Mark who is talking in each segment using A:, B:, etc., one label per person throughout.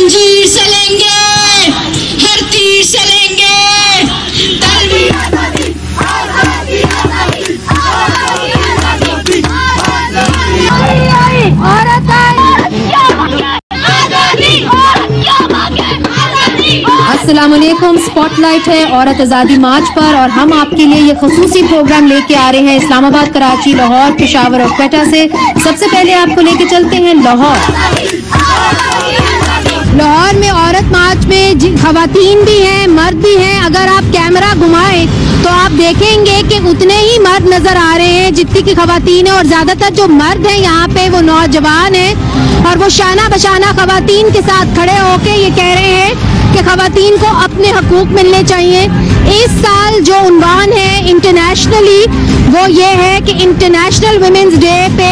A: जंजीर से लेंगे, हर तीर से लेंगे।
B: अस्सलामुअलैकुम। स्पॉटलाइट है औरत आज़ादी मार्च पर और हम आपके लिए ये खसूसी प्रोग्राम लेके आ रहे हैं इस्लामाबाद, कराची, लाहौर, पेशावर और क्वेटा से। सबसे पहले आपको लेके चलते हैं लाहौर। लाहौर में औरत मार्च में खवातीन भी हैं, मर्द भी हैं। अगर आप कैमरा घुमाएं तो आप देखेंगे कि उतने ही मर्द नजर आ रहे हैं जितनी की खवातीन है, और ज्यादातर जो मर्द हैं यहाँ पे वो नौजवान हैं और वो शाना बशाना खवातीन के साथ खड़े होके ये कह रहे हैं कि खवातीन को अपने हकूक मिलने चाहिए। इस साल जो उन्वान है इंटरनेशनली वो ये है कि इंटरनेशनल वुमेन्स डे पे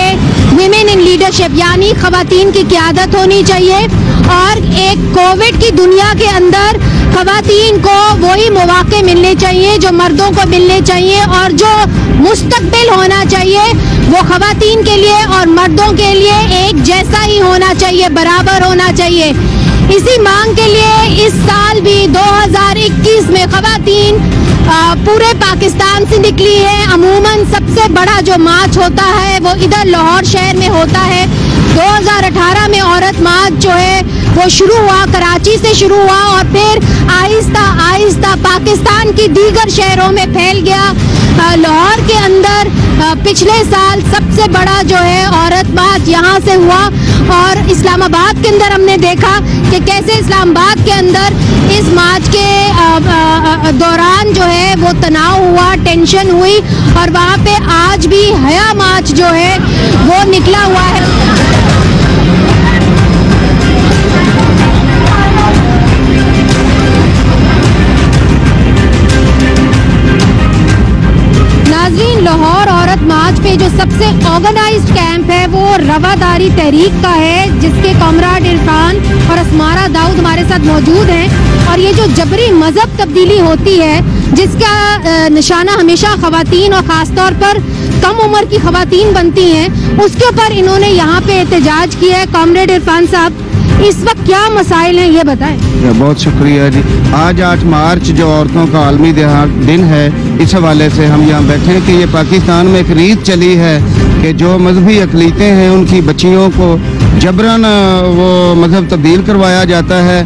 B: विमेन इन लीडरशिप यानी खवातीन की क़यादत होनी चाहिए, और एक कोविड की दुनिया के अंदर खवातीन को वही मौके मिलने चाहिए जो मर्दों को मिलने चाहिए, और जो मुस्तकबिल होना चाहिए वो खवातीन के लिए और मर्दों के लिए एक जैसा ही होना चाहिए, बराबर होना चाहिए। इसी मांग के लिए इस साल भी 2021 में खवातीन पूरे पाकिस्तान से निकली है। अमूमन सबसे बड़ा जो मार्च होता है वो इधर लाहौर शहर में होता है। 2018 में औरत मार्च जो है वो शुरू हुआ, कराची से शुरू हुआ और फिर आहिस्ता आहिस्ता पाकिस्तान की दीगर शहरों में फैल गया। लाहौर के अंदर पिछले साल सबसे बड़ा जो है औरत मार्च यहाँ से हुआ, और इस्लामाबाद के अंदर हमने देखा कि कैसे इस्लामाबाद के अंदर इस मार्च के दौरान जो है वो तनाव हुआ, टेंशन हुई, और वहाँ पे आज भी हया मार्च जो है वो निकला हुआ है। नाज़रीन, लाहौर औरत मार्च पे जो सबसे ऑर्गेनाइज्ड कैंप है वो रवादारी तहरीक का है, जिसके कॉमराड इरफान और अस्मारा दाऊद हमारे साथ मौजूद हैं। और ये जो जबरी मजहब तब्दीली होती है जिसका निशाना हमेशा खवातीन और ख़ासतौर पर कम उम्र की खवातीन बनती हैं, उसके ऊपर इन्होंने यहाँ पे एहतजाज किया है। कॉमरेड इरफान साहब, इस वक्त क्या मसाइल हैं ये बताएं।
C: बहुत शुक्रिया जी। आज 8 मार्च जो औरतों का आलमी दिन है, इस हवाले से हम यहाँ बैठे हैं कि ये पाकिस्तान में एक रीत चली है कि जो मजहबी अक़लीतें हैं उनकी बच्चियों को जबरन वो मजहब तब्दील करवाया जाता है।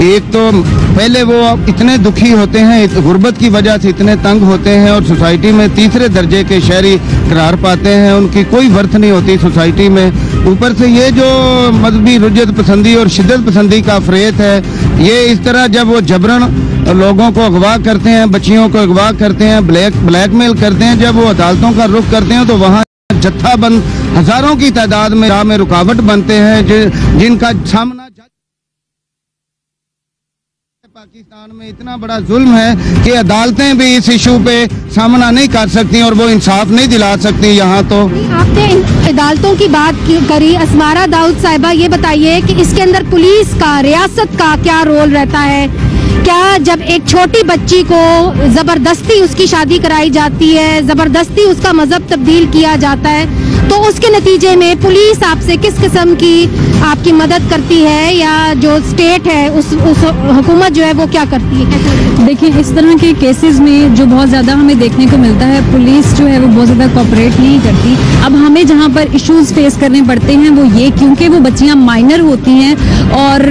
C: एक तो पहले वो इतने दुखी होते हैं, गुर्बत की वजह से इतने तंग होते हैं और सोसाइटी में तीसरे दर्जे के शहरी करार पाते हैं, उनकी कोई वर्थ नहीं होती सोसाइटी में। ऊपर से ये जो मजहबी रुजत पसंदी और शिद्दत पसंदी का अफरेत है, ये इस तरह जब वो जबरन लोगों को अगवा करते हैं, बच्चियों को अगवा करते हैं, ब्लैकमेल करते हैं, जब वो अदालतों का रुख करते हैं तो वहाँ जत्थाबंद हजारों की तादाद में राह में रुकावट बनते हैं, जिनका सामना पाकिस्तान में इतना बड़ा जुल्म है कि अदालतें भी इस इशू पे सामना नहीं कर सकती और वो इंसाफ नहीं दिला सकती। यहाँ तो
B: आपने अदालतों की बात करी, अस्मारा दाऊद साहिबा, ये बताइए कि इसके अंदर पुलिस का, रियासत का क्या रोल रहता है? क्या जब एक छोटी बच्ची को जबरदस्ती उसकी शादी कराई जाती है, जबरदस्ती उसका मजहब तब्दील किया जाता है, तो उसके नतीजे में पुलिस आपसे किस किस्म की आपकी मदद करती है, या जो स्टेट है उस हुकूमत जो है वो क्या करती है?
D: देखिए, इस तरह के केसेस में जो बहुत ज़्यादा हमें देखने को मिलता है, पुलिस जो है वो बहुत ज़्यादा कोऑपरेट नहीं करती। अब हमें जहाँ पर इश्यूज़ फेस करने पड़ते हैं वो ये, क्योंकि वो बच्चियाँ माइनर होती हैं और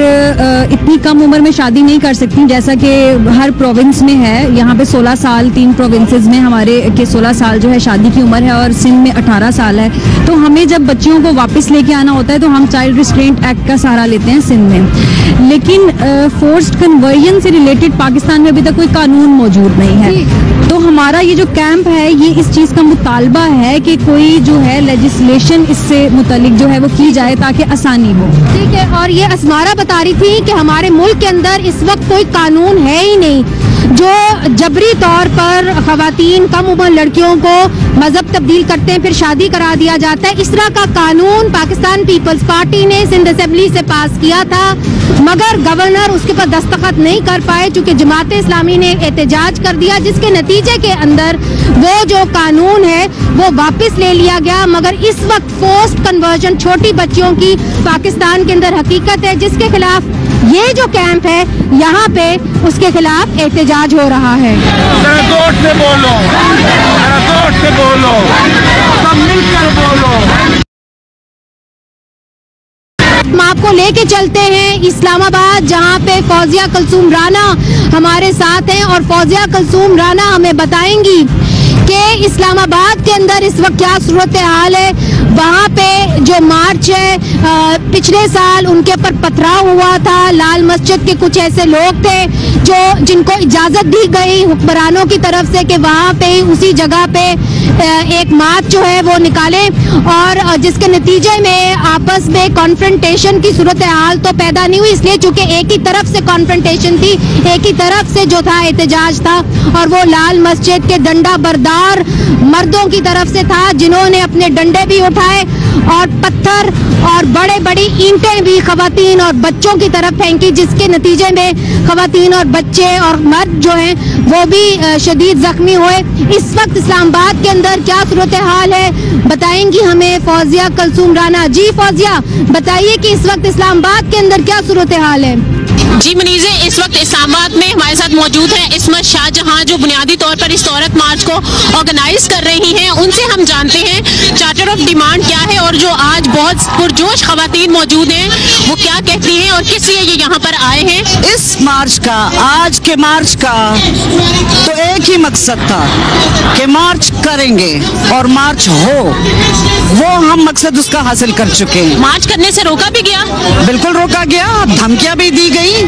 D: इतनी कम उम्र में शादी नहीं कर सकती, जैसा कि हर प्रोविंस में है। यहाँ पे 16 साल 3 प्रोविंसेस में हमारे के 16 साल जो है शादी की उम्र है, और सिंध में 18 साल है। तो हमें जब बच्चियों को वापस लेके आना होता है तो हम चाइल्ड रिस्ट्रेंट एक्ट का सहारा लेते हैं सिंध में, लेकिन फोर्स्ड कन्वर्जन से रिलेटेड पाकिस्तान में अभी तक कोई कानून मौजूद नहीं है। तो हमारा ये जो कैंप है ये इस चीज़ का मुतालबा है कि कोई जो है लेजिस्लेशन इससे मुतालिक जो है वो की जाए ताकि आसानी हो।
B: ठीक है, और ये अस्मारा बता रही थी कि हमारे मुल्क के अंदर इस वक्त कोई कानून है ही नहीं जो जबरी तौर पर खवातीन, कम उम्र लड़कियों को मजहब तब्दील करते हैं, फिर शादी करा दिया जाता है। इस तरह का कानून पाकिस्तान पीपल्स पार्टी ने सिंध असेंबली से पास किया था, मगर गवर्नर उसके पर दस्तखत नहीं कर पाए चूंकि जमात इस्लामी ने एहतजाज कर दिया, जिसके नतीजे के अंदर वो जो कानून है वो वापस ले लिया गया। मगर इस वक्त फोर्स्ड कन्वर्जन, छोटी बच्चियों की पाकिस्तान के अंदर हकीकत है जिसके खिलाफ ये जो कैंप है यहाँ पे उसके खिलाफ एहतजाज हो रहा है।
E: जरा जोर से बोलो, जरा जोर से बोलो, सब मिलकर बोलो।
B: हम आपको लेके चलते हैं इस्लामाबाद, जहाँ पे फौजिया कुलसूम राना हमारे साथ हैं और फौजिया कुलसूम राना हमें बताएंगी कि इस्लामाबाद के अंदर इस वक्त क्या सूरत हाल है। वहाँ पे जो मार्च है पिछले साल उनके ऊपर पथराव हुआ था, लाल मस्जिद के कुछ ऐसे लोग थे जिनको इजाज़त दी गई हुक्मरानों की तरफ से कि वहाँ पे उसी जगह पे एक मार्च जो है वो निकाले और जिसके नतीजे में आपस में कॉन्फ्रंटेशन की सूरत हाल तो पैदा नहीं हुई, इसलिए चूंकि एक ही तरफ से कॉन्फ्रंटेशन थी, एक ही तरफ से जो था एहतजाज था और वो लाल मस्जिद के डंडा बरदार मर्दों की तरफ से था जिन्होंने अपने डंडे भी उठाए और पत्थर और बड़े बड़ी ईंटें भी खवातीन और बच्चों की तरफ फेंकी, जिसके नतीजे में खवातीन और बच्चे और मर्द जो हैं वो भी शदीद जख्मी हुए। इस वक्त इस्लामाबाद के अंदर क्या सूरत हाल है बताएंगी हमें फौजिया कुलसूम राना। जी फौजिया, बताइए कि इस वक्त इस्लामाबाद के अंदर क्या सूरत हाल है।
A: जी मुनीज़े, इस वक्त इस्लामाबाद में हमारे साथ मौजूद है इस्मत शाहजहां जो बुनियादी तौर पर इस औरत मार्च को ऑर्गेनाइज कर रही हैं। उनसे हम जानते हैं चार्टर ऑफ डिमांड क्या है और जो आज बहुत पुरजोश खवातीन मौजूद हैं वो क्या कहती हैं और किस लिए ये यहाँ पर आए हैं।
F: इस मार्च का, आज के मार्च का तो एक ही मकसद था कि मार्च करेंगे और मार्च हो, वो हम मकसद उसका हासिल कर चुके हैं।
A: मार्च करने से रोका भी गया?
F: बिल्कुल रोका गया, धमकियां भी दी गई।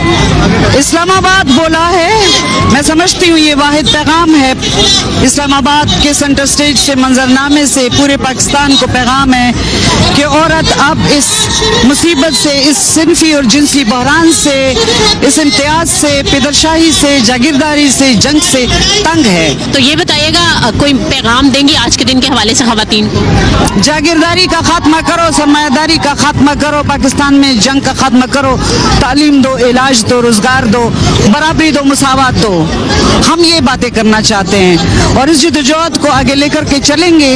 F: इस्लामाबाद बोला है, मैं समझती हूँ ये वाहिद पैगाम है इस्लामाबाद के सेंटर स्टेज से, मंजरनामे से पूरे पाकिस्तान को पैगाम है कि औरत अब इस मुसीबत से, इस सिनफी और जिनसी बहरान से, इस इम्तियाज से, पिदरशाही से, जागीरदारी से, जंग से तंग है।
A: तो ये बताइएगा कोई पैगाम देंगी आज के दिन के हवाले से खवातीन को?
F: जागीरदारी का खात्मा करो, सरमायादारी का खात्मा करो, पाकिस्तान में जंग का खात्मा करो, तालीम दो, इलाज दो, रोजगार दो, बराबरी दो, मुसावात दो। हम ये बातें करना चाहते हैं और इस जद्दोजहद को आगे लेकर के चलेंगे।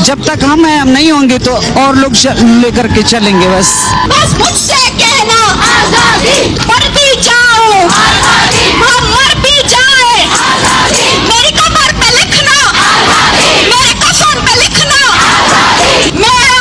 F: जब तक हम हैं, हम नहीं होंगे तो और लोग लेकर के चलेंगे। बस
A: मुझसे कहना आजादी, मर भी जाओ आजादी, हम मर भी जाए आजादी, मेरी कमर पे लिखना आजादी, मेरे कफन पे लिखना आजादी, मेरा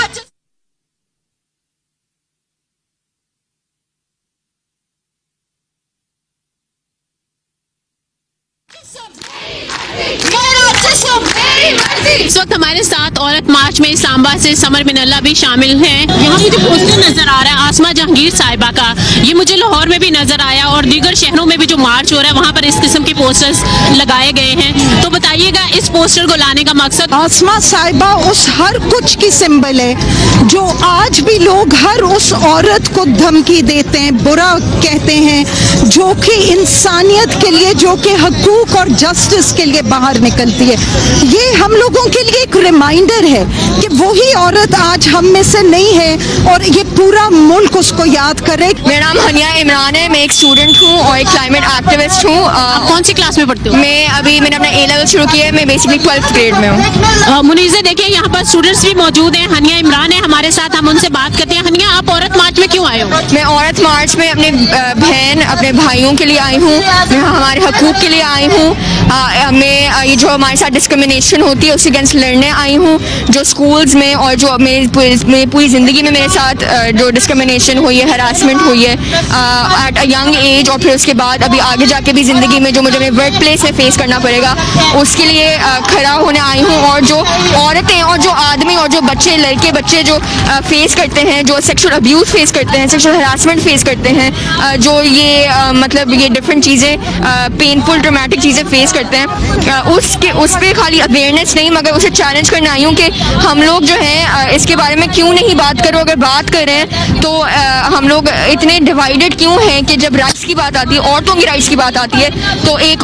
A: इस वक्त हमारे साथ औरत मार्च में इस्लामाबाद से समर मिनल्ला भी शामिल हैं। यहाँ मुझे पोस्टर नजर आ रहा है आसमा जहांगीर साहिबा का, ये मुझे लाहौर में भी नजर आया और दीगर शहरों में भी जो मार्च हो रहा है वहाँ पर इस किस्म के पोस्टर्स लगाए गए हैं। तो बताइएगा इस पोस्टर को लाने का मकसद?
G: आसमा साहिबा उस हर कुछ की सिंबल है जो आज भी लोग हर उस औरत को धमकी देते हैं, बुरा कहते हैं, जो कि इंसानियत के लिए, जो कि हकूक और जस्टिस के लिए बाहर निकलती है। ये हम लोगों के लिए एक रिमाइंडर है कि वही औरत आज हम में से नहीं है और ये पूरा मुल्क उसको याद करे।
H: मेरा नाम हनिया इमरान है, मैं एक स्टूडेंट हूँ और एक क्लाइमेट एक्टिविस्ट हूँ।
A: कौन सी क्लास में पढ़ते हो?
H: मैंने अपना A लेवल शुरू किया है, मैं बेसिकली 12th ग्रेड में हूँ।
A: मुनीज़े देखिए यहाँ पर स्टूडेंट्स भी मौजूद हैं, हनिया इमरान है हमारे साथ, हम उनसे बात करते हैं। हनिया, आप औरत मार्च में क्यों आए हो?
H: मैं औरत मार्च में अपने बहन, अपने भाइयों के लिए आई हूँ, मैं हमारे हकूक के लिए आई हूँ। मैं ये जो हमारे साथ डिस्क्रिमिनेशन होती है उसके अगेंस्ट लड़ने आई हूँ। जो स्कूल्स में और जो मेरी पूरी ज़िंदगी में मेरे साथ जो डिस्क्रिमिनेशन हुई है, हरासमेंट हुई है एट अ यंग एज, और फिर उसके बाद अभी आगे जाके भी ज़िंदगी में जो मुझे अपने वर्क प्लेस में फेस करना पड़ेगा, उसके लिए खड़ा होने आई हूँ। और जो औरतें और जो आदमी और जो बच्चे, लड़के बच्चे जो फेस करते हैं, जो सेक्सुअल अब्यूज़ फेस करते हैं, सेक्सुअल हरासमेंट फेस करते हैं, जो ये मतलब ये डिफरेंट चीज़ें, पेनफुल ट्रॉमेटिक चीज़ें फेस करते हैं, उस पर खाली अवेयरनेस नहीं मगर उसे चैलेंज करने आई हूँ कि हम लोग जो हैं इसके बारे में क्यों नहीं बात करो। अगर बात कर रहे हैं तो हम लोग इतने डिवाइडेड क्यों हैं कि जब राइट्स की बात आती है, औरतों की राइट्स की बात आती है, तो एक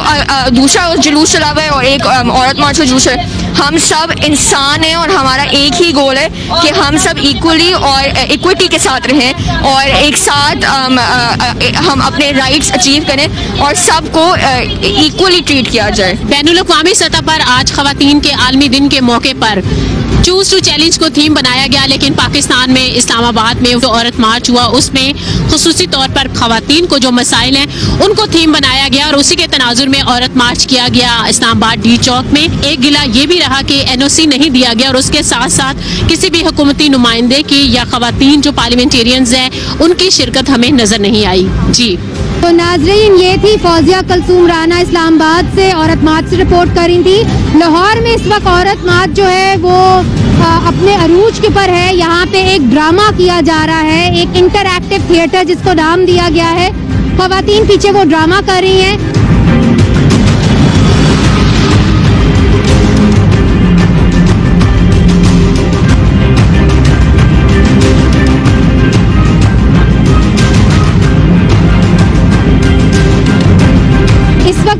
H: दूसरा जुलूस चला हुआ है और एक औरत मार्च का जुलूस है। हम सब इंसान हैं और हमारा एक ही गोल है कि हम सब इक्वली और इक्विटी के साथ रहें और एक साथ हम अपने राइट्स अचीव करें और सबको इक्वली ट्रीट किया जाए।
A: बैनुल-अक़वामी सतह पर आज ख़वातीन के आलमी दिन के मौके पर चूज टू चैलेंज को थीम बनाया गया, लेकिन पाकिस्तान में इस्लामाबाद में जो औरत मार्च हुआ उसमें खुसूसी तौर पर खवातीन को जो मसाइल हैं उनको थीम बनाया गया और उसी के तनाजुर में औरत मार्च किया गया इस्लामाबाद डी चौक में। एक गिला ये भी रहा कि NOC नहीं दिया गया और उसके साथ साथ किसी भी हुकूमती नुमाइंदे की या खवातीन जो पार्लियामेंटेरियंस हैं उनकी शिरकत हमें नजर नहीं आई। जी
B: तो नाजरीन, ये थी फौजिया कलसूम राना इस्लामाबाद से औरत मार्च से रिपोर्ट कर रही थी। लाहौर में इस वक्त औरत मार्च जो है वो अपने अरूज के ऊपर है। यहाँ पे एक ड्रामा किया जा रहा है, एक इंटरएक्टिव थिएटर जिसको नाम दिया गया है। खवातीन पीछे वो ड्रामा कर रही हैं।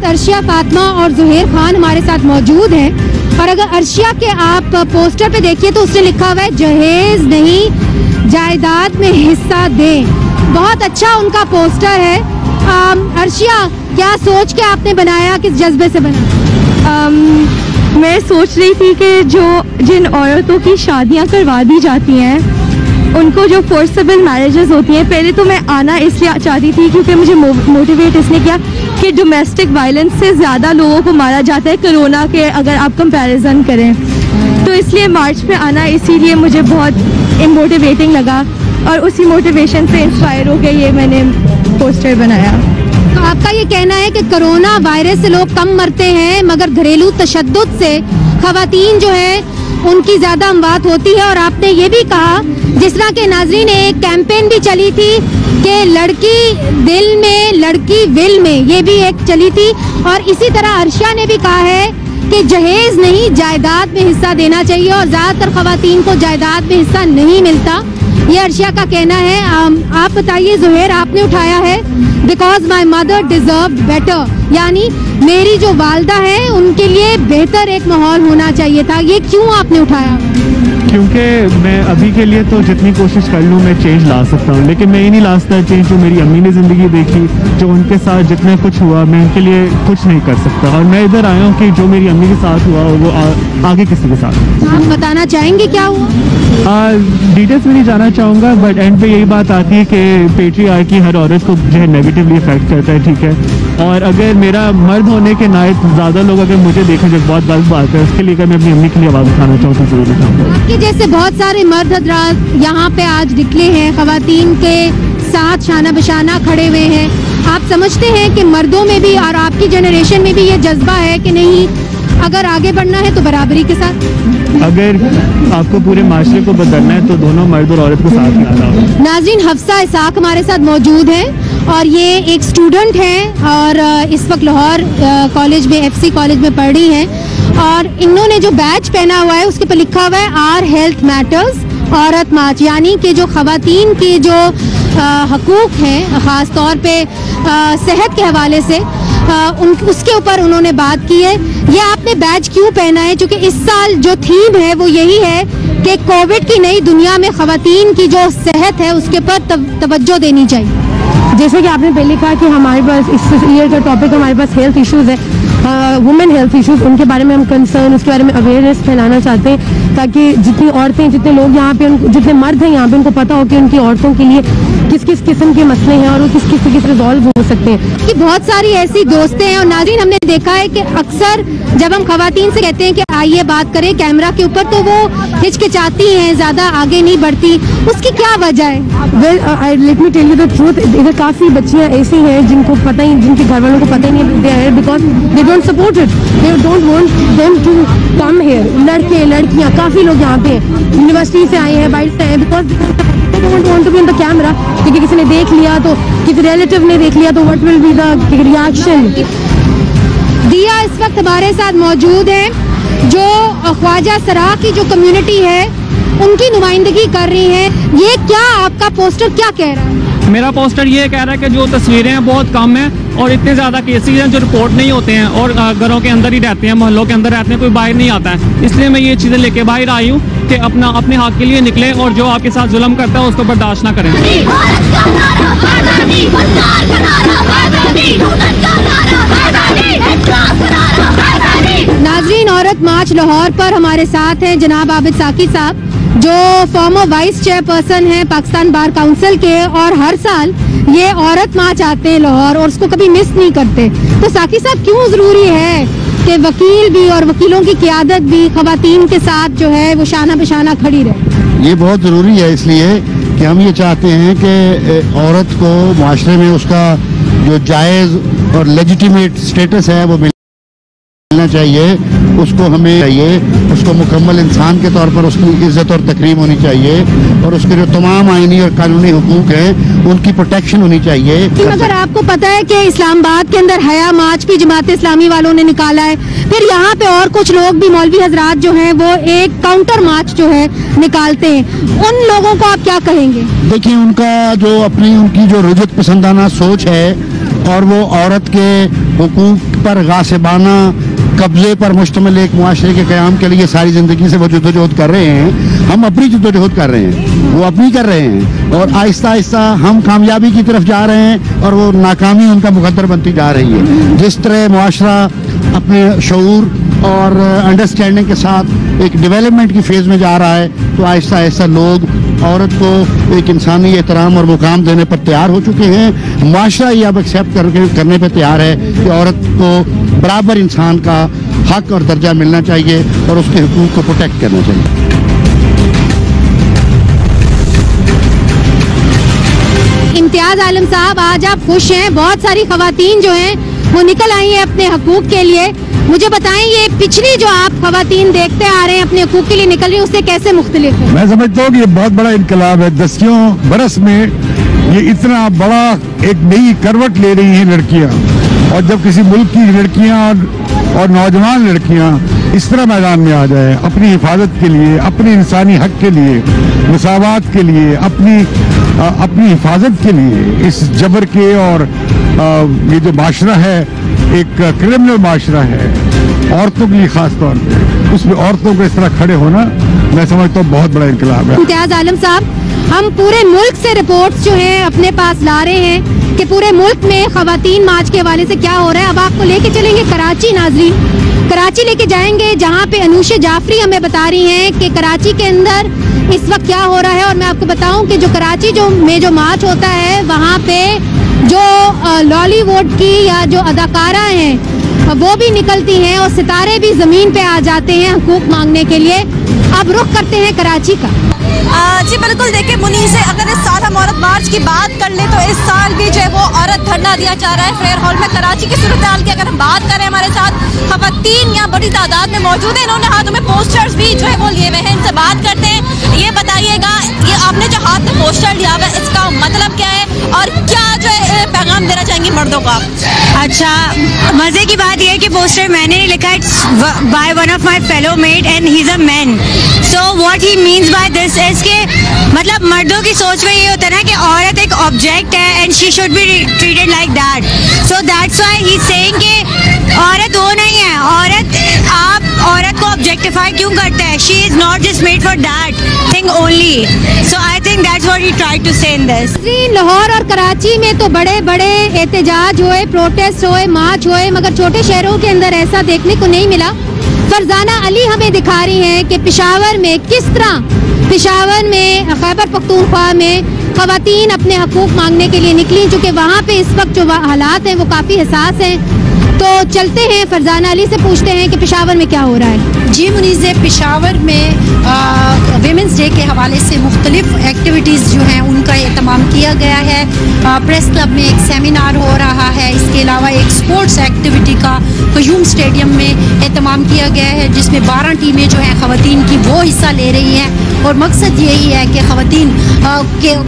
B: अर्शिया फातिमा और जुहेर खान हमारे साथ मौजूद हैं और अगर अर्शिया के आप पोस्टर पे देखिए तो उसने लिखा हुआ है जहेज नहीं जायदाद में हिस्सा दें। बहुत अच्छा उनका पोस्टर है। अर्शिया, क्या सोच के आपने बनाया, किस जज्बे से बना?
I: मैं सोच रही थी कि जिन औरतों की शादियां करवा दी जाती हैं उनको जो फोर्सेबल मैरिजेस होती हैं, पहले तो मैं आना इसलिए चाहती थी क्योंकि मुझे मोटिवेट इसने किया कि डोमेस्टिक वायलेंस से ज़्यादा लोगों को मारा जाता है कोरोना के अगर आप कंपैरिजन करें, तो इसलिए मार्च पे आना इसीलिए मुझे बहुत मोटिवेटिंग लगा और उसी मोटिवेशन से इंस्पायर होकर ये मैंने पोस्टर बनाया।
B: तो आपका ये कहना है कि कोरोना वायरस से लोग कम मरते हैं मगर घरेलू तशद्दुद से खवातीन जो है उनकी ज्यादा अमवात होती है। और आपने ये भी कहा, जिस तरह के नाजरीन एक कैंपेन भी चली थी कि लड़की दिल में लड़की विल में, ये भी एक चली थी। और इसी तरह अर्शिया ने भी कहा है कि जहेज नहीं जायदाद में हिस्सा देना चाहिए और ज्यादातर खवातीन को जायदाद में हिस्सा नहीं मिलता, ये अर्शिया का कहना है। आप बताइए जुहेर, आपने उठाया है because my mother deserve better, यानी मेरी जो वालदा है उनके लिए बेहतर एक माहौल होना चाहिए था, ये क्यों आपने उठाया?
J: क्योंकि मैं अभी के लिए तो जितनी कोशिश कर लूँ मैं चेंज ला सकता हूँ, लेकिन मैं ये नहीं ला सकता चेंज जो मेरी अम्मी ने ज़िंदगी देखी, जो उनके साथ जितना कुछ हुआ मैं उनके लिए कुछ नहीं कर सकता। और मैं इधर आया हूँ कि जो मेरी अम्मी के साथ हुआ वो आगे किसी के साथ।
B: आप बताना चाहेंगे क्या हुआ?
J: डिटेल्स में नहीं जाना चाहूँगा, बट एंड पे यही बात आती है कि पेट्रियार्की हर औरत को जो है नेगेटिवली इफेक्ट करता है, ठीक है। और अगर मेरा मर्द होने के नायत ज़्यादा लोग अगर मुझे देखें जो बहुत गलत बात है, उसके लिए अगर मैं अपनी अम्मी के लिए आवाज़ उठाना चाहूँ तो जरूर उठाऊँगा।
B: आपके जैसे बहुत सारे मर्द हजरात यहाँ पे आज निकले हैं, खवातीन के साथ शाना बशाना खड़े हुए हैं। आप समझते हैं कि मर्दों में भी और आपकी जनरेशन में भी ये जज्बा है कि नहीं, अगर आगे बढ़ना है तो बराबरी के साथ?
J: अगर आपको पूरे माशरे को बदलना है तो दोनों मर्द और औरत को साथ में आना होगा।
B: नाज़रीन, हफ्सा इसाक हमारे साथ मौजूद हैं और ये एक स्टूडेंट हैं और इस वक्त लाहौर कॉलेज में FC कॉलेज में पढ़ रही हैं और इन्होंने जो बैच पहना हुआ है उसके पर लिखा हुआ है आर हेल्थ मैटर्स औरत मार्च, यानी कि जो खवातीन के जो हकूक हैं ख़ास तौर पे सेहत के हवाले से उसके ऊपर उन्होंने बात की है। ये आपने बैच क्यों पहना है? क्योंकि इस साल जो थीम है वो यही है कि कोविड की नई दुनिया में खवातीन की जो सेहत है उसके ऊपर तवज्जो देनी चाहिए।
I: जैसे कि आपने पहले कहा कि हमारे पास इस ईयर का टॉपिक हमारे पास हेल्थ इश्यूज़ है, वुमेन हेल्थ इश्यूज़, उनके बारे में हम कंसर्न, उसके बारे में अवेयरनेस फैलाना चाहते हैं ताकि जितनी औरतें, जितने लोग यहाँ पे, जितने मर्द हैं यहाँ पे, उनको पता हो कि उनकी औरतों के लिए किस किस किस्म के मसले हैं और वो किस किस रिजॉल्व हो सकते हैं।
B: कि बहुत सारी ऐसी दोस्तें हैं और नाज़रीन, हमने देखा है कि अक्सर जब हम खवातीन से कहते हैं कि आइए बात करें कैमरा के ऊपर तो वो हिचकिचाती हैं, ज़्यादा आगे नहीं बढ़ती, उसकी क्या वजह है?
I: Well, let me tell you the truth, इधर काफ़ी बच्चियाँ ऐसी हैं जिनको पता ही, जिनके घर वालों को पता ही नहीं है, because they don't support it, they don't want them to come here. लड़के लड़कियाँ काफ़ी लोग यहाँ पे यूनिवर्सिटी से आए हैं, बाहर से आए हैं, because don't want to be in the camera, क्योंकि किसी ने देख लिया तो, किसी रिलेटिव ने देख लिया तो what will be the reaction।
B: दिया इस वक्त हमारे साथ मौजूद हैं जो ख्वाजा सराह की जो कम्युनिटी है उनकी नुमाइंदगी कर रही हैं। ये क्या आपका पोस्टर क्या कह रहा है?
K: मेरा पोस्टर ये कह रहा है कि जो तस्वीरें हैं बहुत कम हैं और इतने ज़्यादा केसेस हैं जो रिपोर्ट नहीं होते हैं और घरों के अंदर ही रहते हैं, मोहल्लों के अंदर रहते हैं, कोई बाहर नहीं आता है। इसलिए मैं ये चीज़ें लेके बाहर आई हूँ कि अपने हक के लिए निकले और जो आपके साथ जुल्म करता है उसको बर्दाश्त ना करें।
B: नाजरीन, औरत मार्च लाहौर पर हमारे साथ हैं जनाब आबिद साकी साहब, जो फॉर्मर वाइस चेयरपर्सन हैं पाकिस्तान बार काउंसिल के, और हर साल ये औरत मार्च आते हैं लाहौर और उसको कभी मिस नहीं करते। तो साकी साहब, क्यों जरूरी है कि वकील भी और वकीलों की क़ियादत भी खवातीन के साथ जो है वो शाना बिशाना खड़ी रहे?
L: ये बहुत ज़रूरी है, इसलिए कि हम ये चाहते हैं कि औरत को माशरे में उसका जो जायज़ और लेजिटिमेट स्टेटस है वो मिलना चाहिए, उसको हमें चाहिए, उसको मुकम्मल इंसान के तौर पर उसकी इज्जत और तकरीम होनी चाहिए, और उसके जो तमाम आईनी और कानूनी हुकूक हैं उनकी प्रोटेक्शन होनी चाहिए।
B: अगर आपको पता है कि इस्लामाबाद के अंदर हया मार्च भी जमात इस्लामी वालों ने निकाला है, फिर यहाँ पे और कुछ लोग भी मौलवी हजरात जो हैं वो एक काउंटर मार्च जो है निकालते हैं, उन लोगों को आप क्या कहेंगे?
L: देखिए, उनकी जो रुजत पसंदाना सोच है और वो औरत के हुकूक पर गासिबाना कब्जे पर मुश्तमिल एक मुआशरे के क़याम के लिए सारी ज़िंदगी से वो जद्दोजहद कर रहे हैं। हम अपनी जद्दोजहद कर रहे हैं, वो अपनी कर रहे हैं, और आहिस्ता आहिस्ता हम कामयाबी की तरफ जा रहे हैं और वो नाकामी उनका मुकद्दर बनती जा रही है। जिस तरह मुआशरा अपने शऊर और अंडरस्टैंडिंग के साथ एक डेवलपमेंट की फेज़ में जा रहा है, तो आहिस्ता आहिस्ता लोग औरत को एक इंसानी एहतराम और मुकाम देने पर तैयार हो चुके हैं। माशरा ये अब एक्सेप्ट करने पर तैयार है कि औरत को बराबर इंसान का हक और दर्जा मिलना चाहिए और उसके हुकूक को प्रोटेक्ट करना चाहिए।
B: इम्तियाज आलम साहब, आज आप खुश हैं, बहुत सारी खवातीन जो हैं वो निकल आई हैं अपने हकूक के लिए। मुझे बताएं, ये पिछली जो आप खवातीन देखते आ रहे हैं अपने हकूक के लिए निकल रही है, उससे कैसे मुख्तलिफ है?
M: मैं समझता हूँ कि ये बहुत बड़ा इनकलाब है। 10 बरस में ये इतना बड़ा एक नई करवट ले रही हैं लड़कियाँ, और जब किसी मुल्क की लड़कियाँ और नौजवान लड़कियाँ इस तरह मैदान में आ जाए अपनी हिफाजत के लिए, अपने इंसानी हक के लिए, मसावात के लिए, अपनी हिफाजत के लिए, इस जबर के और ये जो माशरा है एक क्रिमिनल माशरा है औरतों के लिए खास तौर पे, उसमें औरतों को इस तरह खड़े होना मैं समझता हूँ बहुत बड़ा इनकलाब है।
B: इम्तियाज आलम साहब, हम पूरे मुल्क से रिपोर्ट्स जो हैं अपने पास ला रहे हैं कि पूरे मुल्क में खवातीन मार्च के हवाले से क्या हो रहा है। अब आपको लेके चलेंगे कराची। नाजरीन, कराची लेके जाएंगे जहाँ पे अनूशे जाफरी हमें बता रही हैं कि कराची के अंदर इस वक्त क्या हो रहा है। और मैं आपको बताऊं कि जो कराची में जो मार्च होता है, वहाँ पे जो लॉलीवुड की या जो अदाकारा हैं वो भी निकलती हैं और सितारे भी ज़मीन पे आ जाते हैं हकूक मांगने के लिए। अब रुख करते हैं कराची का।
N: जी बिल्कुल, देखिए मुनीर से अगर इस साल हम औरत मार्च की बात कर ले तो इस साल भी जो है वो औरत धरना दिया जा रहा है फेयर हॉल में। कराची की सूरत हाल की अगर हम बात करें, हमारे साथ खवातीन यहाँ बड़ी तादाद में मौजूद है, इन्होंने हाथों में पोस्टर्स भी जो है वो लिए हुए हैं। इनसे बात करते हैं। ये बताइएगा, ये आपने जो हाथ में पोस्टर लिया हुआ है इसका मतलब क्या है और क्या जो है पैगाम देना चाहेंगी मर्दों को आप?
O: अच्छा, मजे की बात यह है कि पोस्टर मैंने नहीं लिखा, it's by one of my fellow mate and he is a man. So what he means by this is के मतलब मर्दों की सोच में ये होता है ना कि औरत एक ऑब्जेक्ट है and she should be treated like that. So that's why he is saying कि औरत वो नहीं है, आप औरत को ऑब्जेक्टिफाई क्यों करते हैं? She is not just made for that thing only. So I think that's what he tried to say in this.
B: Lahore और कराची में तो बड़े बड़े एहतजाज हुए, प्रोटेस्ट हुए, मार्च हुए, मगर छोटे शहरों के अंदर ऐसा देखने को नहीं मिला। फरजाना अली हमें दिखा रही हैं कि पेशावर में किस तरह, पेशावर में खैबर पख्तूनख्वा में खवातीन अपने हकूक मांगने के लिए निकली, चूँकि वहाँ पे इस वक्त जो हालात हैं वो काफ़ी हसास हैं। तो चलते हैं, फरजाना अली से पूछते हैं कि पेशावर में क्या हो रहा है।
P: जी मुनीज़, पेशावर में वीमेंस डे के हवाले से मुख्तलिफ एक्टिविटीज़ जो हैं उनका एहतमाम किया गया है। प्रेस क्लब में एक सेमिनार हो रहा है, इसके अलावा एक स्पोर्ट्स एक्टिविटी का क़यूम स्टेडियम में एहतमाम किया गया है, जिसमें 12 टीमें जो हैं ख़वातीन की वो हिस्सा ले रही हैं। और मकसद यही है कि ख़वातीन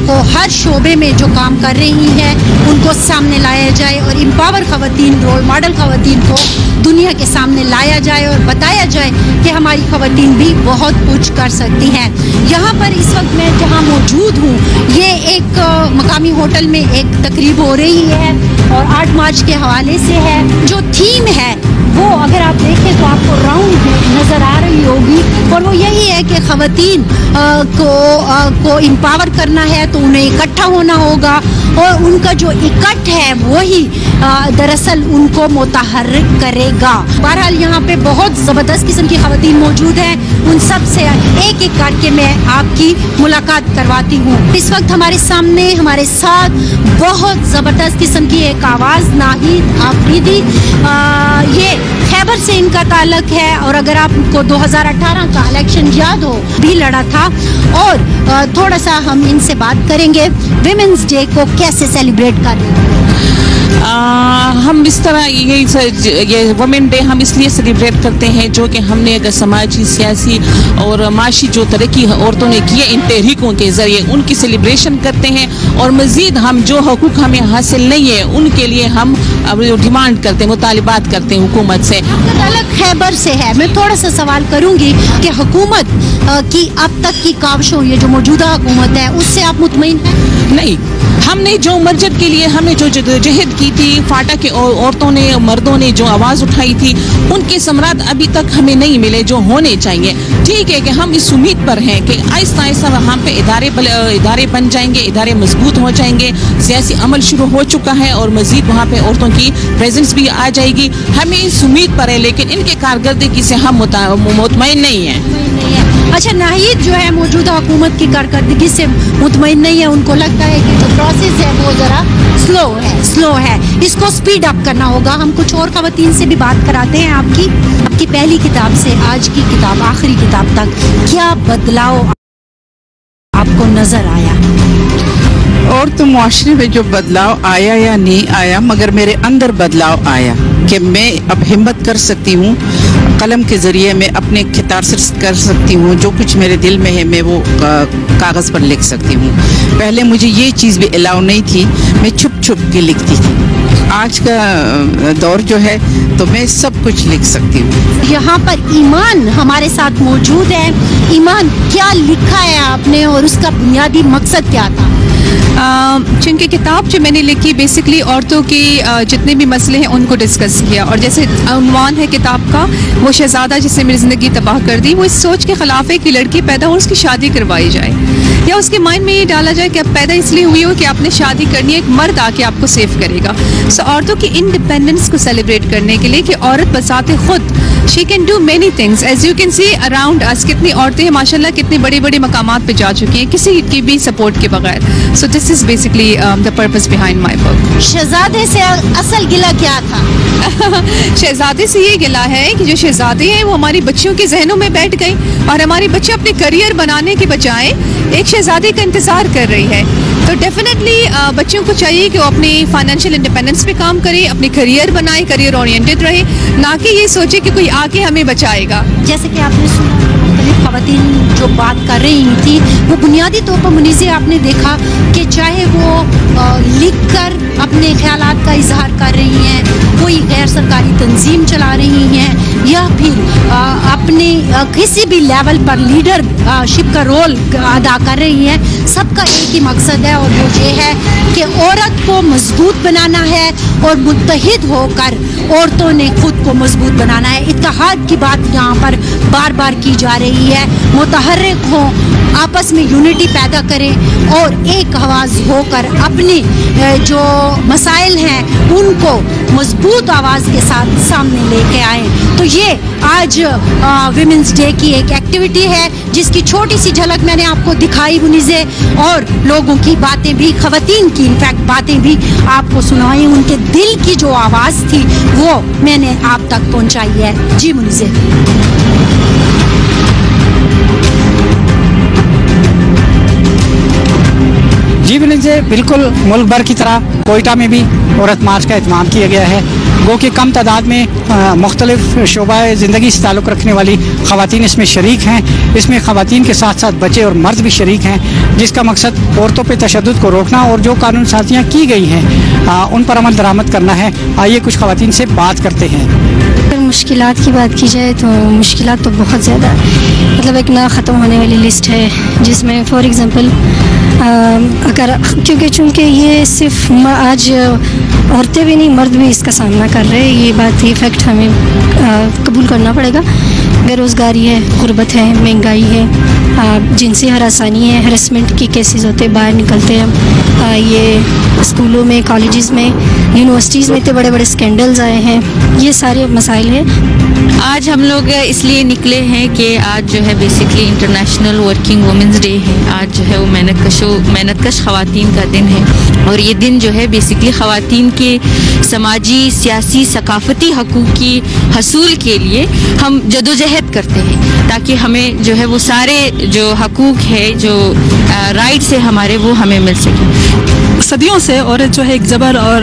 P: को हर शोबे में जो काम कर रही हैं उनको सामने लाया जाए और एम्पावर ख़वातीन, रोल मॉडल ख़वातीन को दुनिया के सामने लाया जाए और बताया जाए कि हमारी ख़वातीन भी बहुत कुछ कर सकती हैं। यहाँ पर इस वक्त मैं जहाँ मौजूद हूँ, ये एक मकामी होटल में एक तकरीब हो रही है और 8 मार्च के हवाले से है। जो थीम है वो अगर आप देखें तो आपको राउंड नज़र आ रही होगी, और वो यही है कि ख़वातीन को एम्पावर करना है तो उन्हें इकट्ठा होना होगा, और उनका जो इकट्ठ है वही दरअसल उनको मुतहर्रिक करेगा। बहरहाल यहाँ पे बहुत ज़बरदस्त किस्म की ख़वातीन मौजूद हैं, उन सब से एक एक करके मैं आपकी मुलाकात करवाती हूँ। इस वक्त हमारे सामने हमारे साथ बहुत ज़बरदस्त किस्म की एक आवाज़ नाहिद आफरीदी, ये खैबर से इनका ताल्लुक है, और अगर आपको 2018 का इलेक्शन याद हो भी लड़ा था, और थोड़ा सा हम इनसे बात करेंगे विमेंस डे को कैसे सेलिब्रेट कर रहे हैं।
Q: हम इस तरह ये वुमेन डे हम इसलिए सेलिब्रेट करते हैं जो कि हमने अगर समाजी, सियासी और माशी जो तरक्की औरतों ने की है इन तहरीकों के ज़रिए उनकी सेलिब्रेशन करते हैं, और मज़ीद हम जो हकूक़ हमें हासिल नहीं है उनके लिए हम डिमांड करते हैं, मुतालिबात करते हैं हुकूमत से।
P: अलग खैबर से है, मैं थोड़ा सा सवाल करूंगी कि हुकूमत की अब तक की काविशों, ये जो मौजूदा हुकूमत है उससे आप मुतमईन हैं?
Q: नहीं, हमने जो मर्जत के लिए हमने जो जदोजहद की थी, फाटा के औरतों ने, मर्दों ने जो आवाज़ उठाई थी, उनके समरात अभी तक हमें नहीं मिले जो होने चाहिए। ठीक है कि हम इस उम्मीद पर हैं कि आहिस्ता आहिस्ता वहाँ पे इदारे बन जाएंगे, इदारे मजबूत हो जाएंगे, सियासी अमल शुरू हो चुका है और मजीद वहाँ पे औरतों की प्रेजेंस भी आ जाएगी, हमें इस उम्मीद पर है, लेकिन इनके कारकर्दगी से हम मुतमईन नहीं हैं।
P: अच्छा, नाहिद जो है मौजूदा हुकूमत की कारकर्दगी से मुतमईन नहीं है, उनको लगता है कि जो प्रोसेस है वो ज़रा स्लो है, इसको स्पीड अप करना होगा। हम कुछ और ख़वातीन से भी बात कराते हैं। आपकी पहली किताब से आज की किताब, आखिरी किताब तक क्या बदलाव आपको नज़र आया?
F: और तो मुआशरे में जो बदलाव आया या नहीं आया, मगर मेरे अंदर बदलाव आया कि मैं अब हिम्मत कर सकती हूँ, कलम के ज़रिए मैं अपने खितारस कर सकती हूँ, जो कुछ मेरे दिल में है मैं वो कागज़ पर लिख सकती हूँ। पहले मुझे ये चीज़ भी अलाउ नहीं थी, मैं छुप छुप के लिखती थी। आज का दौर जो है तो मैं सब कुछ लिख सकती हूँ।
P: यहाँ पर ईमान हमारे साथ मौजूद है। ईमान, क्या लिखा है आपने और उसका बुनियादी मकसद क्या था?
R: चूँकि किताब जो मैंने लिखी बेसिकली औरतों के जितने भी मसले हैं उनको डिस्कस किया, और जैसे उन्वान है किताब का, वो शहजादा जिसने मेरी ज़िंदगी तबाह कर दी, वो इस सोच के ख़िलाफ़ है कि लड़की पैदा हो उसकी शादी करवाई जाए, या उसके माइंड में ये डाला जाए कि अब पैदा इसलिए हुई हो कि आपने शादी करनी है, एक मर्द आके आपको सेव करेगा। सो औरतों की इंडिपेंडेंस को सेलिब्रेट करने के लिए कि औरत बसाते खुद she can do many things, as you can see around us, कितनी औरतें हैं माशाल्लाह, कितनी बड़ी बड़ी मकामात पे जा चुकी हैं किसी की भी सपोर्ट के बगैर। So this is basically the purpose behind my book.
P: शहजादे से असल गिला क्या था?
R: शहजादे से ये गिला है कि जो शहजादे हैं वो हमारी बच्चियों के जहनों में बैठ गई, और हमारी बच्चे अपने करियर बनाने के बजाय एक शहजादे का इंतज़ार कर रही है। तो डेफिनेटली बच्चों को चाहिए कि वो अपनी फाइनेंशियल इंडिपेंडेंस पे काम करे, अपने करियर बनाए, करियर ओरिएंटेड रहे, ना कि ये सोचे कि कोई आके हमें बचाएगा।
P: जैसे कि आपने सुना ख़वातीन जो बात कर रही थी, वो बुनियादी तौर पर मुनीज़े आपने देखा कि चाहे वो लिख कर अपने ख्यालात का इजहार कर रही हैं, कोई गैर सरकारी तंजीम चला रही हैं, या फिर अपने किसी भी लेवल पर लीडरशिप का रोल अदा कर रही हैं, सबका एक ही मकसद है, और वो ये है कि औरत को मजबूत बनाना है, और मुत्तहिद होकर औरतों ने खुद को मजबूत बनाना है। इत्तेहाद की बात यहाँ पर बार बार की जा रही है, मुतहर्रिक हों, आपस में यूनिटी पैदा करें और एक आवाज़ होकर अपने जो मसाइल हैं उनको मजबूत आवाज़ के साथ सामने लेके आएँ। तो ये आज विमेंस डे की एक एक्टिविटी है जिसकी छोटी सी झलक मैंने आपको दिखाई मुनीज़े, और लोगों की बातें भी, ख़वातीन की इनफैक्ट बातें भी आपको सुनाई, उनके दिल की जो आवाज़ थी वो मैंने आप तक पहुंचाई है। जी मुनीज़े।
S: जी बिल्कुल मुल्क भर की तरह कोयटा में भी औरत मार्च का एहतमाम किया गया है। गो कि कम तादाद में मुख्तलिफ शोबा ज़िंदगी से ताल्लुक़ रखने वाली ख़वातीन इसमें शरीक हैं। इसमें ख़वातीन के साथ साथ बच्चे और मर्द भी शरीक हैं, जिसका मकसद औरतों पर तशद्दुद को रोकना और जो कानून साजियाँ की गई हैं उन पर अमल दरामद करना है। आइए कुछ ख़वातीन से बात करते हैं।
T: अगर मुश्किलात की बात की जाए तो मुश्किलात तो बहुत ज़्यादा, मतलब एक ना ख़त्म होने वाली लिस्ट है, जिसमें फॉर एग्ज़ाम्पल अगर चूँकि ये सिर्फ आज औरतें भी नहीं मर्द भी इसका सामना कर रहे हैं, ये बात ये फैक्ट हमें कबूल करना पड़ेगा। बेरोज़गारी है, गुर्बत है, महंगाई है, जिनसी हरासानी है, हरासमेंट की केसेस होते हैं, बाहर निकलते हैं। ये स्कूलों में, कॉलेजेस में, यूनिवर्सिटीज़ में इतने बड़े बड़े स्कैंडल्स आए हैं, ये सारे मसाइल हैं।
U: आज हम लोग इसलिए निकले हैं कि आज जो है basically international working women's day है। आज जो है वो मेहनतकश ख़वातीन का दिन है और ये दिन जो है बेसिकली ख़वातीन के समाजी, सियासी, सकाफ़ती हकूक़ की हसूल के लिए हम जदोजहद करते हैं ताकि हमें जो है वो सारे जो हकूक़ है, जो राइट्स है हमारे, वो हमें मिल सके।
V: सदियों से औरत जो है एक जबर और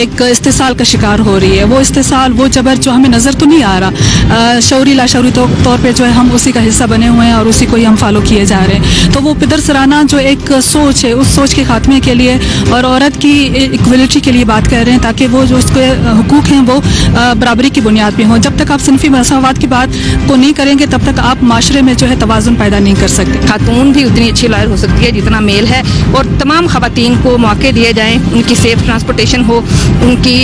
V: एक इस्तेसाल का शिकार हो रही है। वो इस्तेसाल, वो जबर जो हमें नज़र तो नहीं आ रहा, शौरी लाशौरी तौर पे जो है हम उसी का हिस्सा बने हुए हैं और उसी को ही हम फॉलो किए जा रहे हैं। तो वो पिदर सराना जो एक सोच है, उस सोच के खात्मे के लिए और औरत की इक्वलिटी के लिए बात कर रहे हैं ताकि वो जो उसके हुकूक हैं वो बराबरी की बुनियाद पे हों। जब तक आप सिनफी मसावात की बात को नहीं करेंगे तब तक आप माशरे में जो है तवाज़ुन पैदा नहीं कर सकते।
W: खातून भी उतनी अच्छी लॉयर हो सकती है जितना मेल है और तमाम ख़वातीन को मौके दिए जाएं, उनकी सेफ ट्रांसपोर्टेशन हो, उनकी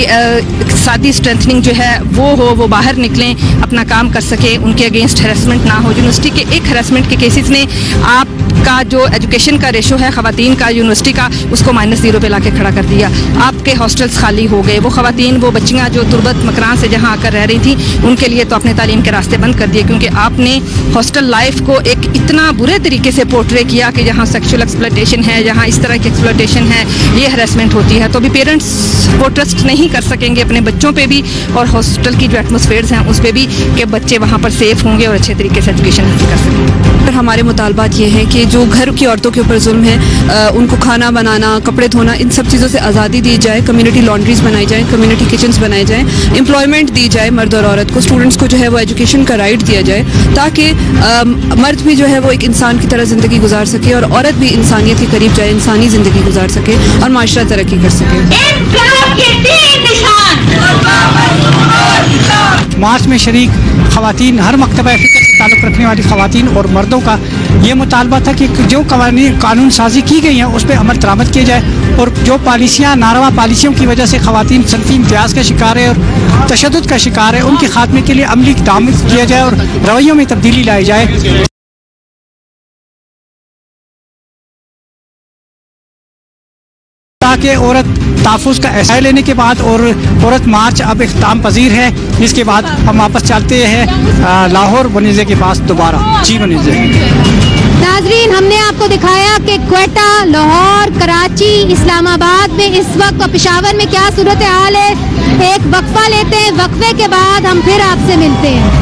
W: सादी स्ट्रेंथनिंग जो है वो हो, वो बाहर निकलें, अपना काम कर सकें, उनके अगेंस्ट हैरेसमेंट ना हो। यूनिवर्सिटी के एक हैरेसमेंट के केसेस ने आपका जो एजुकेशन का रेशो है ख़वातीन का यूनिवर्सिटी का, उसको -0 पे लाके खड़ा कर दिया। आपके हॉस्टल्स खाली हो गए। वो ख़वातीन, वो बच्चियाँ जो तुर्बत मकरान से जहाँ आकर रह रही थी, उनके लिए तो अपने तालीम के रास्ते बंद कर दिए क्योंकि आपने हॉस्टल लाइफ को एक इतना बुरे तरीके से पोर्ट्रे किया कि जहाँ सेक्शुअल एक्सप्लॉयटेशन है, जहाँ इस तरह की एक्सप्लॉयटेशन है, ये हरेसमेंट होती है। तो भी पेरेंट्स वो ट्रस्ट नहीं कर सकेंगे अपने बच्चों पे भी और हॉस्टल की जो एटमॉस्फेयर्स हैं उस पे भी कि बच्चे वहाँ पर सेफ होंगे और अच्छे तरीके से एजुकेशन हासिल कर सकेंगे।
V: हमारे मुतालबात ये है कि जो घर की औरतों के ऊपर जुल्म है, उनको खाना बनाना, कपड़े धोना, इन सब चीज़ों से आज़ादी दी जाए। कम्युनिटी लॉन्ड्रीज बनाई जाए, कम्युनिटी किचन्स बनाए जाएँ, एम्प्लॉयमेंट दी जाए मर्द और औरत को, स्टूडेंट्स को जो है वो एजुकेशन का राइट दिया जाए ताकि मर्द भी जो है वो एक इंसान की तरह ज़िंदगी गुजार सके और औरत भी इंसानियत के करीब जाए, इंसानी ज़िंदगी गुजार सके और माशरा तरक्की कर सके।
S: मार्च में शरीक ख़वातीन, हर मकतबा फ़िक्र से ताल्लुक़ रखने वाली ख़वातीन और मर्दों का ये मुतालबा था कि जो कानून साजी की गई हैं उस पर अमल दरामद किया जाए और जो पॉलिसियाँ, नारवा पॉलिसियों की वजह से ख़वातीन सनफ़ी इम्तियाज़ का शिकार है और तशद्दुद का शिकार है, उनके खात्मे के लिए अमली इक़दाम किया जाए और रवैयों में तब्दीली लाई जाए ताकि औरत तहफ़्फ़ुज़ का एहसास लेने के बाद और औरत मार्च अब इख्तिताम पजीर है, जिसके बाद हम वापस चलते हैं लाहौर वनीज़े के पास दोबारा। जी वनीज़े।
B: नाजरीन, हमने आपको दिखाया कि क्वेटा, लाहौर, कराची, इस्लामाबाद में इस वक्त और पेशावर में क्या सूरत हाल है। एक वक्फा लेते हैं, वक्फे के बाद हम फिर आपसे मिलते हैं।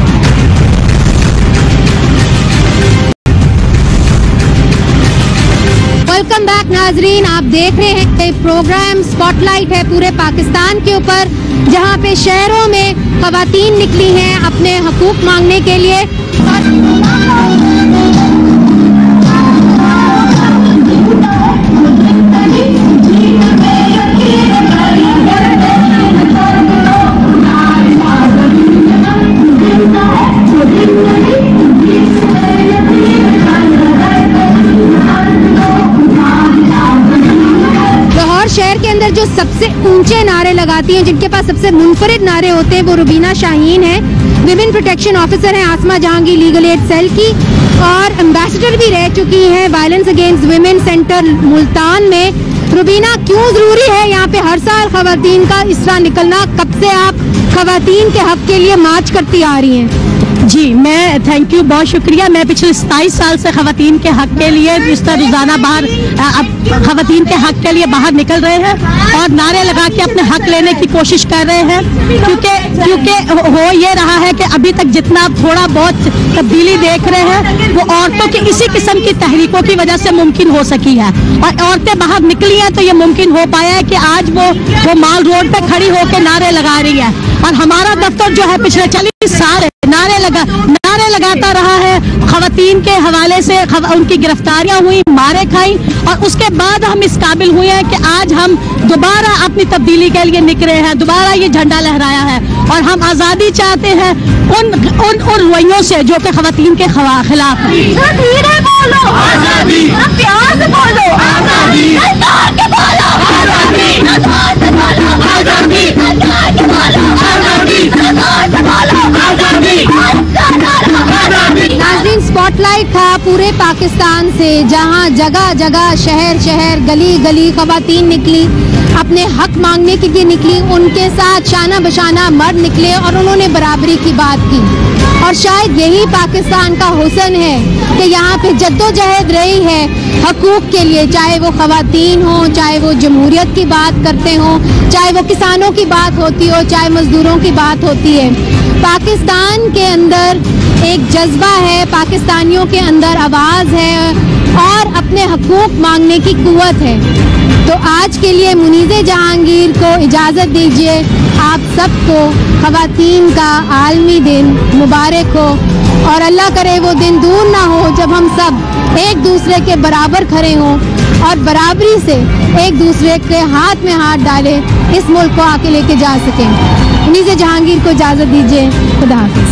B: वेलकम बैक नाजरीन, आप देख रहे हैं प्रोग्राम स्पॉटलाइट है पूरे पाकिस्तान के ऊपर, जहां पे शहरों में ख़वातीन निकली हैं अपने हकूक मांगने के लिए। शहर के अंदर जो सबसे ऊंचे नारे लगाती हैं, जिनके पास सबसे मुनफरिद नारे होते हैं, वो रुबीना शाहीन है। विमेन प्रोटेक्शन ऑफिसर हैं आसमा जहांगीर लीगल एड सेल की और एम्बेसडर भी रह चुकी हैं violence against women centre Multan में। रुबीना, क्यों जरूरी है यहाँ पे हर साल खवातीन का इस तरह निकलना? कब से आप खवातीन के हक के लिए मार्च करती आ रही हैं?
A: जी, मैं थैंक यू, बहुत शुक्रिया। मैं पिछले 27 साल से खवातीन के हक के लिए इस तरह रोजाना बाहर खवातीन के हक के लिए बाहर निकल रहे हैं और नारे लगा के अपने हक लेने की कोशिश कर रहे हैं, क्योंकि हो ये रहा है कि अभी तक जितना थोड़ा बहुत तब्दीली देख रहे हैं वो औरतों की इसी किस्म की तहरीकों की वजह से मुमकिन हो सकी है और औरतें बाहर निकली हैं तो ये मुमकिन हो पाया है कि आज वो माल रोड पे खड़ी होकर नारे लगा रही है। और हमारा दफ्तर जो है पिछले 40 साल नारे लगाता रहा है। खवातीन के हवाले से उनकी गिरफ्तारियां हुई, मारे खाई और उसके बाद हम इस काबिल हुए हैं कि आज हम दोबारा अपनी तब्दीली के लिए निकले हैं, दोबारा ये झंडा लहराया है और हम आज़ादी चाहते हैं उन रवैयों से जो कि खवातीन के खिलाफ है।
B: पूरे पाकिस्तान से, जहां जगह जगह शहर शहर गली गली खवातीन निकली, अपने हक मांगने के लिए निकली, उनके साथ शाना बशाना मर्द निकले और उन्होंने बराबरी की बात की। और शायद यही पाकिस्तान का हुस्न है कि यहाँ पे जद्दोजहद रही है हकूक़ के लिए, चाहे वो खवातीन हो, चाहे वो जमहूरियत की बात करते हो, चाहे वो किसानों की बात होती हो, चाहे मजदूरों की बात होती है। पाकिस्तान के अंदर एक जज्बा है, पाकिस्तानियों के अंदर आवाज़ है और अपने हकूक़ मांगने की कुव्वत है। तो आज के लिए मुनीज़े जहांगीर को इजाज़त दीजिए। आप सबको खवातीन का आलमी दिन मुबारक हो और अल्लाह करे वो दिन दूर ना हो जब हम सब एक दूसरे के बराबर खड़े हों और बराबरी से एक दूसरे के हाथ में हाथ डाले इस मुल्क को आके लेके जा सकें। मुनीज़े जहांगीर को इजाज़त दीजिए। खुदा हाफ़िज़।